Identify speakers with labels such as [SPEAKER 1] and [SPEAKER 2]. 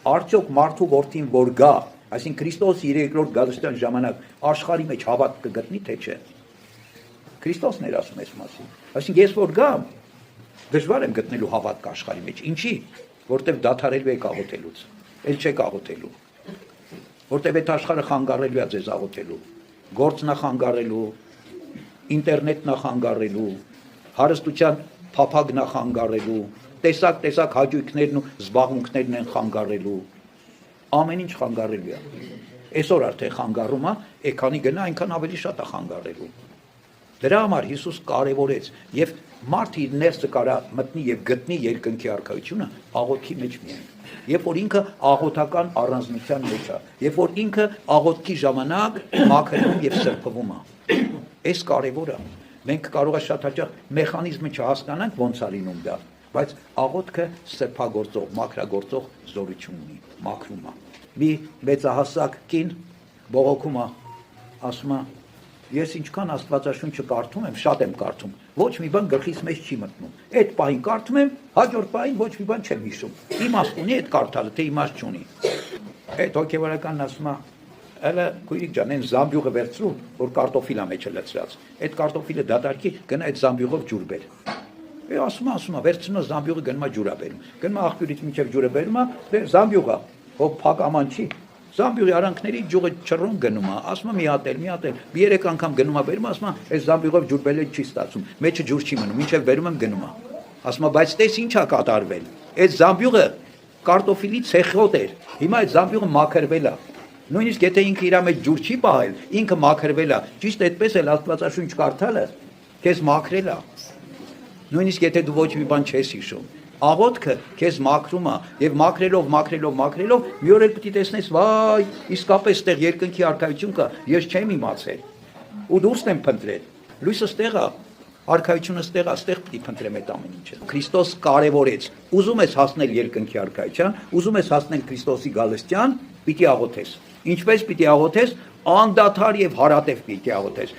[SPEAKER 1] արդյոք մարդու որդին որ գա, այսինքն Քրիստոսի երկրորդ գալստյան ժամանակ աշխարհի մեջ հավատ կգտնի, թե չէ։ Քրիստոսն էր ասում այս մասին։ Այսինքն ես որ գամ, դժվար եմ գտնելու հավատք աշխարհի մեջ։ Ինչի՞։ Որտեվ դադարելու եք աղոթելուց։ Էլ չեք աղոթելու։ Որտեվ այդ աշխարհը խանգարելու է ձեզ աղոթելու։ Գործն է խանգարելու, ինտերնետն է խանգարելու, հարստության փափագն է խանգարելու, տեսակ հաճույքներն ու զբաղմունքներն են խանգարելու։ Ամեն ինչ խանգարելու է։ Այսօր արդեն խանգարում է, քանի գնա այնքան ավելի շատ է խանգարելու։ Դրա համար Հիսուս կարևորեց եւ մարդը իր ներսը կարա մտնի եւ գտնի երկնքի արքայությունը աղոթքի մեջ միայն։ Երբ որ ինքը աղոթական առանձնության մեջ է, երբ որ ինքը աղոթքի ժամանակ մաքրվում եւ սրբվում է։ Այս կարևոր է։ Մենք կարող է շատ հաճախ մեխանիզմը չհասկանանք ոնց է լինում դա, բայց աղոթքը սրբագործող, մաքրագործող զորություն ունի, մաքրում է։ Մի մեծահասակ կին բողոքում է, ասում է. Ես ինչքան Աստվածաշունչը կարդում եմ, շատ եմ կարդում, ոչ մի բան գլխիս մեջ չի մտնում։ Այդ պահին կարդում եմ, հաջորդ պահին ոչ մի բան չեմ հիշում։ Իմաստ ունի այդ կարդալը, թե իմաստ չունի։ Այդ հոգևորականն ասում է, «Ելը քույրիկ ջան, այն զամբյուղը վերցրու, որ կարտոֆիլա մեջ է լցրած։ Այդ կարտոֆիլը դատարքի գնա այդ զամբյուղով ջուր բեր»։ Ասում է, վերցնո զամբյուղը գնում է ջուր բերում։ Գնում է աղբյուրից մինչև ջուրը բերում է, դե զամբյուղը, ով փակ աման չի։ Զամբյուղի արանքների ջուղը չռուն գնում է, ասում է մի հատ էլ, մի 3 անգամ գնում է բերում, ասում է, այս զամբյուղով ջուր բերել չի ստացում, մեջը ջուր չի մնում, մինչև բերում եմ գնում է։ Ասում է, բայց տես ինչ է կատարվել։ Այդ զամբյուղը կարտոֆիլի ցեխոտ էր, հիմա այդ զամբյուղը մաքրվել է։ Նույնիսկ եթե ինքը իր մեջ ջուր չի պահել, ինքը մաքրվել է։ Ճիշտ այդպես էլ Աստվածաշունչ կարդալը քեզ մաքրել է։ Նույնիսկ եթե դու ոչ մի բան չես հիշում, աղոթքը քեզ մաքրում է եւ մաքրելով մի օր էլ պիտի տեսնես, վայ, իսկապես այդտեղ երկնքի արքայություն կա, ես չեմ իմացել։ Ու դուրս եմ փնտրել։ Լույսը ստեղ է, արքայությունը ստեղ է, ստեղ պիտի փնտրեմ այդ ամեն ինչը։ Քրիստոս կարևորեց։ Ուզում ես հասնել երկնքի արքայության, ուզում ես հասնել Քրիստոսի գալստյան, պիտի աղոթես։ Ինչպես պիտի աղոթես, անդադար եւ հարատև պիտի աղոթես։